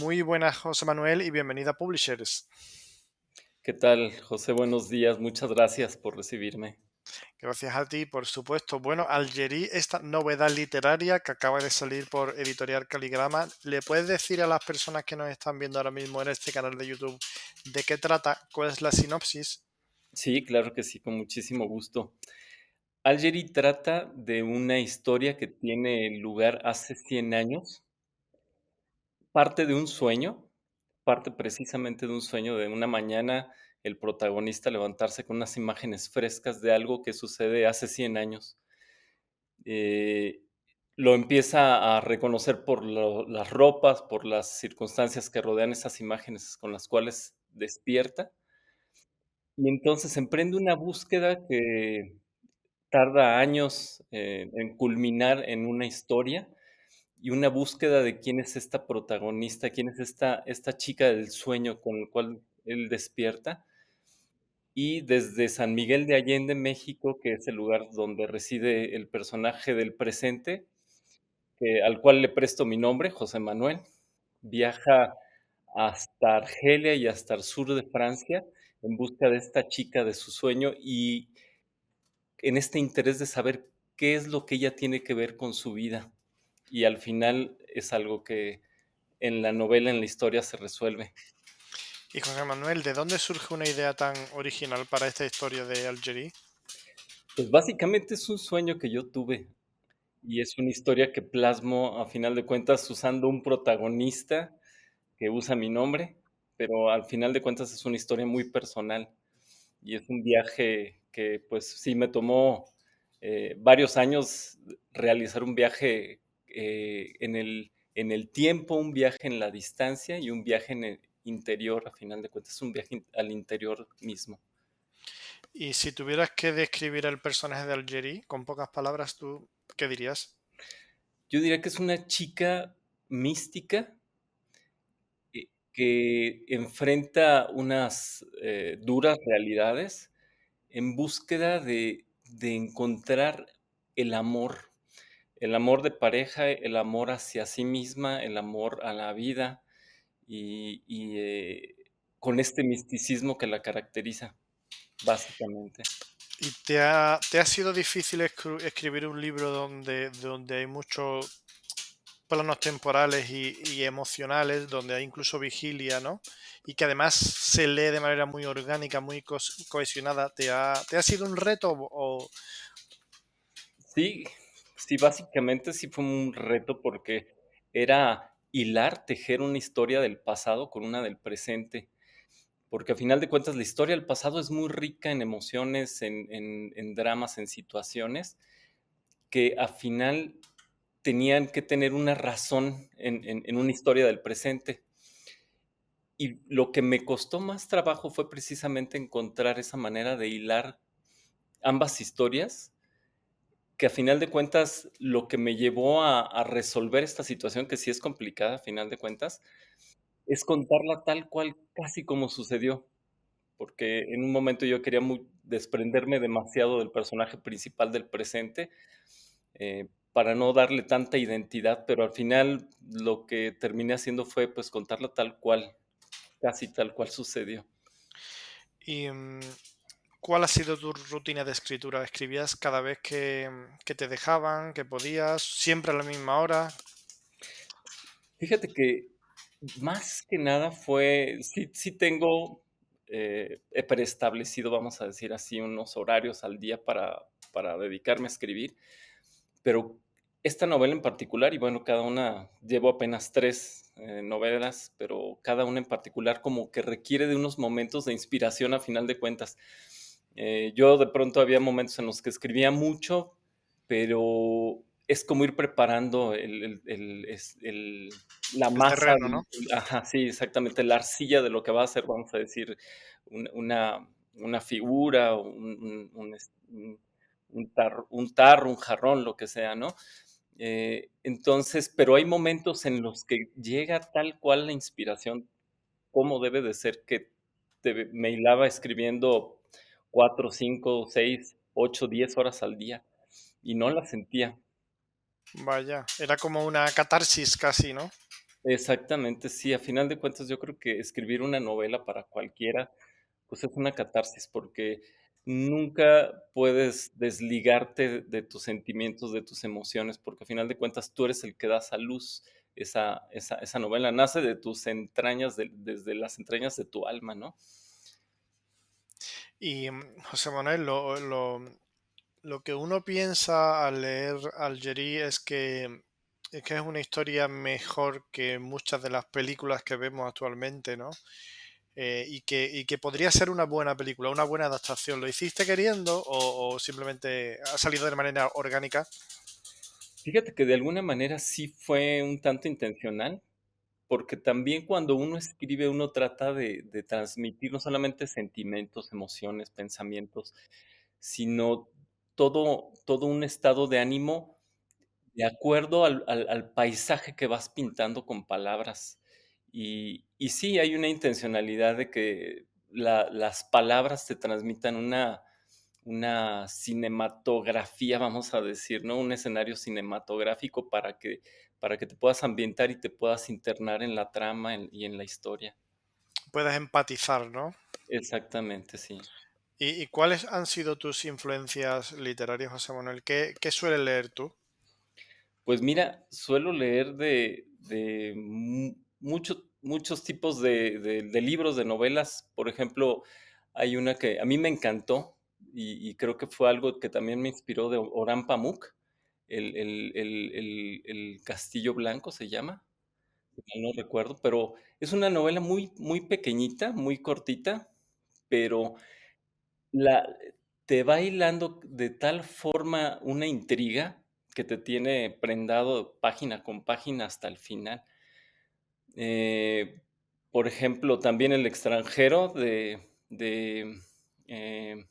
Muy buenas, José Manuel, y bienvenido a Publishers. ¿Qué tal, José? Buenos días. Muchas gracias por recibirme. Gracias a ti, por supuesto. Bueno, Algerí, esta novedad literaria que acaba de salir por Editorial Caligrama, ¿le puedes decir a las personas que nos están viendo ahora mismo en este canal de YouTube de qué trata? ¿Cuál es la sinopsis? Sí, claro que sí, con muchísimo gusto. Algeri trata de una historia que tiene lugar hace 100 años. Parte de un sueño, parte precisamente de un sueño de una mañana, el protagonista levantarse con unas imágenes frescas de algo que sucede hace 100 años. Eh, lo empieza a reconocer por las ropas, por las circunstancias que rodean esas imágenes con las cuales despierta. Y entonces emprende una búsqueda que tarda años, en culminar en una historia, y una búsqueda de quién es esta protagonista, quién es esta chica del sueño con el cual él despierta. Y desde San Miguel de Allende, México, que es el lugar donde reside el personaje del presente, al cual le presto mi nombre, José Manuel, viaja hasta Argelia y hasta el sur de Francia en busca de esta chica de su sueño y en este interés de saber qué es lo que ella tiene que ver con su vida. Y al final es algo que en la novela, en la historia se resuelve. Y José Manuel, ¿de dónde surge una idea tan original para esta historia de Algerí? Pues básicamente es un sueño que yo tuve y es una historia que plasmo a final de cuentas usando un protagonista que usa mi nombre, pero al final de cuentas es una historia muy personal y es un viaje que pues sí me tomó varios años realizar un viaje en el tiempo, un viaje en la distancia y un viaje en el interior, a final de cuentas, es un viaje al interior mismo. Y si tuvieras que describir el personaje de Algerí con pocas palabras, ¿tú qué dirías? Yo diría que es una chica mística que enfrenta unas duras realidades en búsqueda de encontrar el amor de pareja, el amor hacia sí misma, el amor a la vida y con este misticismo que la caracteriza, básicamente. ¿Y te ha sido difícil escribir un libro donde hay muchos planos temporales y emocionales, donde hay incluso vigilia, ¿no? Y que además se lee de manera muy orgánica, muy cohesionada? ¿Te ha sido un reto Sí, sí, básicamente sí fue un reto porque era hilar, tejer una historia del pasado con una del presente. Porque a final de cuentas la historia del pasado es muy rica en emociones, en dramas, en situaciones que a final tenían que tener una razón en una historia del presente. Y lo que me costó más trabajo fue precisamente encontrar esa manera de hilar ambas historias, que a final de cuentas lo que me llevó a resolver esta situación, que sí es complicada a final de cuentas, es contarla tal cual, casi como sucedió. Porque en un momento yo quería desprenderme demasiado del personaje principal del presente, para no darle tanta identidad, pero al final lo que terminé haciendo fue pues contarla tal cual, casi tal cual sucedió. y cuál ha sido tu rutina de escritura? ¿Escribías cada vez que te dejaban, que podías, siempre a la misma hora? Fíjate que más que nada fue, sí tengo preestablecido, vamos a decir así, unos horarios al día para dedicarme a escribir. Pero esta novela en particular, y bueno, cada una, llevo apenas 3 novelas, pero cada una en particular como que requiere de unos momentos de inspiración a final de cuentas. Yo de pronto había momentos en los que escribía mucho, pero es como ir preparando la El masa, terreno, ¿no? ajá, sí, exactamente, la arcilla de lo que va a ser, vamos a decir, un una figura, un tarro, un jarrón, lo que sea, ¿no? Entonces, pero hay momentos en los que llega tal cual la inspiración, como debe de ser, que me hilaba escribiendo 4, 5, 6, 8, 10 horas al día y no la sentía. Vaya, era como una catarsis casi, ¿no? Exactamente, sí, a final de cuentas, yo creo que escribir una novela para cualquiera, pues, es una catarsis, porque nunca puedes desligarte de tus sentimientos, de tus emociones, porque a final de cuentas tú eres el que das a luz esa novela, nace de tus entrañas, desde las entrañas de tu alma, ¿no? Y José Manuel, lo que uno piensa al leer Algerí es que es una historia mejor que muchas de las películas que vemos actualmente, ¿no? Y que podría ser una buena película, una buena adaptación. ¿Lo hiciste queriendo o simplemente ha salido de manera orgánica? Fíjate que de alguna manera sí fue un tanto intencional, porque también cuando uno escribe, uno trata de transmitir no solamente sentimientos, emociones, pensamientos, sino todo un estado de ánimo de acuerdo al paisaje que vas pintando con palabras. Y sí, hay una intencionalidad de que las palabras te transmitan una cinematografía, vamos a decir, ¿no? Un escenario cinematográfico para que te puedas ambientar y te puedas internar en la trama y en la historia. Puedes empatizar, ¿no? Exactamente, sí. Y cuáles han sido tus influencias literarias, José Manuel? ¿Qué sueles leer tú? Pues mira, suelo leer de muchos tipos de libros, de novelas. Por ejemplo, hay una que a mí me encantó y creo que fue algo que también me inspiró de Orhan Pamuk, el Castillo Blanco se llama, si mal no recuerdo, pero es una novela muy pequeñita, muy cortita, pero la te va hilando de tal forma una intriga que te tiene prendado página con página hasta el final. Eh, por ejemplo, también El extranjero de, eh,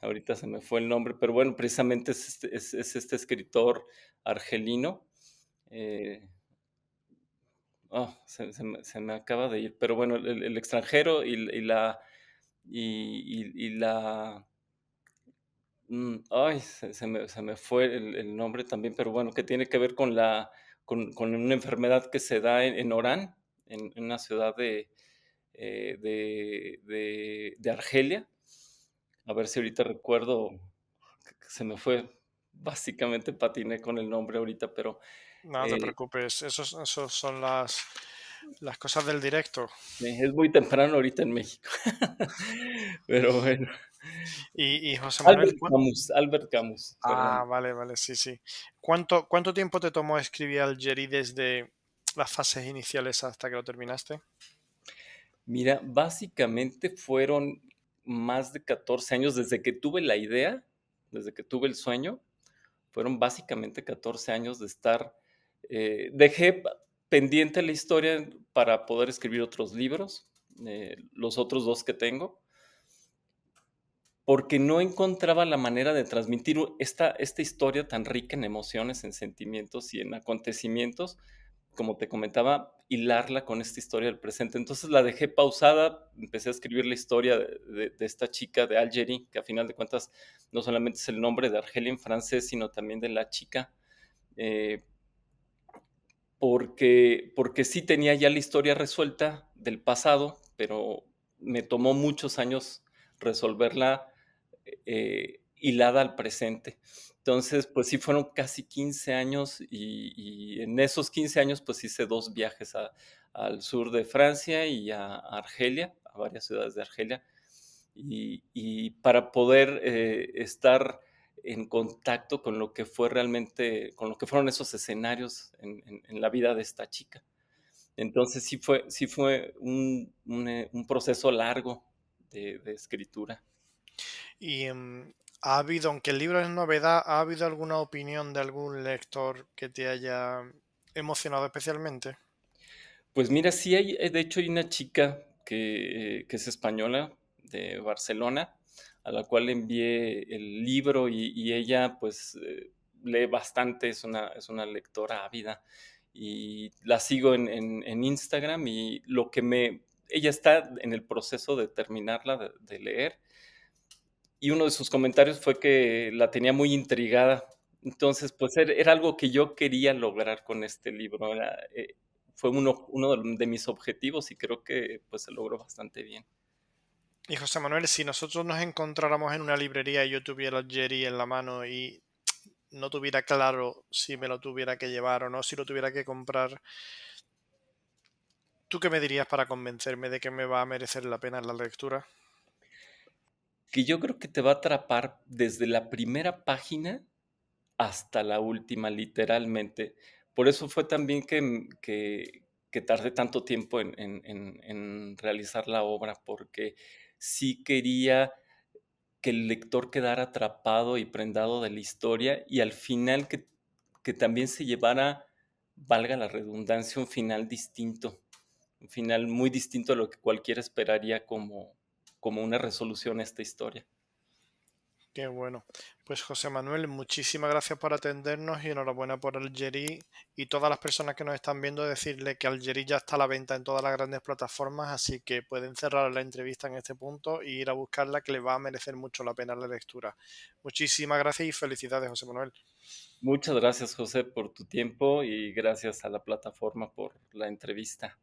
ahorita se me fue el nombre, pero bueno, precisamente es este escritor argelino, eh, se me acaba de ir, pero bueno, El extranjero y la se me fue el nombre también, pero bueno, que tiene que ver con con una enfermedad que se da en Orán, en una ciudad de Argelia. A ver si ahorita recuerdo, que se me fue, básicamente patiné con el nombre ahorita, pero, No te eh, preocupes, esos son las cosas del directo. es muy temprano ahorita en México. Pero bueno, Y José Manuel, Albert Camus, ah, perdón. vale, vale, sí, sí. ¿Cuánto tiempo te tomó escribir Algerí desde las fases iniciales hasta que lo terminaste? Mira, básicamente fueron más de 14 años desde que tuve la idea, desde que tuve el sueño, fueron básicamente 14 años de estar, dejé pendiente la historia para poder escribir otros libros, los otros 2 que tengo, porque no encontraba la manera de transmitir esta historia tan rica en emociones, en sentimientos y en acontecimientos, como te comentaba, hilarla con esta historia del presente. Entonces la dejé pausada, empecé a escribir la historia de esta chica de Algerie, que a final de cuentas no solamente es el nombre de Argelia en francés, sino también de la chica, eh, porque sí tenía ya la historia resuelta del pasado, pero me tomó muchos años resolverla hilada al presente. Entonces, pues sí, fueron casi 15 años y en esos 15 años, pues hice 2 viajes al sur de Francia y a Argelia, a varias ciudades de Argelia, y para poder estar en contacto con lo que fue realmente, con lo que fueron esos escenarios en la vida de esta chica. Entonces sí fue un proceso largo de escritura. Y ha habido, aunque el libro es novedad, ¿ha habido alguna opinión de algún lector que te haya emocionado especialmente? Pues mira, sí hay, de hecho hay una chica que es española de Barcelona, a la cual le envié el libro y ella pues lee bastante, es una lectora ávida y la sigo en Instagram y ella está en el proceso de terminarla de leer y uno de sus comentarios fue que la tenía muy intrigada. Entonces, pues era algo que yo quería lograr con este libro. fue uno de mis objetivos y creo que, pues, se logró bastante bien. Y José Manuel, si nosotros nos encontráramos en una librería y yo tuviera el Jerry en la mano y no tuviera claro si me lo tuviera que llevar o no, si lo tuviera que comprar, ¿tú qué me dirías para convencerme de que me va a merecer la pena la lectura? Que yo creo que te va a atrapar desde la primera página hasta la última, literalmente. Por eso fue también que tardé tanto tiempo en realizar la obra, porque sí quería que el lector quedara atrapado y prendado de la historia, y al final que también se llevara, valga la redundancia, un final distinto, un final muy distinto a lo que cualquiera esperaría como una resolución a esta historia. Qué bueno. Pues José Manuel, muchísimas gracias por atendernos y enhorabuena por Algerí y todas las personas que nos están viendo decirle que Algerí ya está a la venta en todas las grandes plataformas, así que pueden cerrar la entrevista en este punto e ir a buscarla que le va a merecer mucho la pena la lectura. Muchísimas gracias y felicidades, José Manuel. Muchas gracias, José, por tu tiempo y gracias a la plataforma por la entrevista.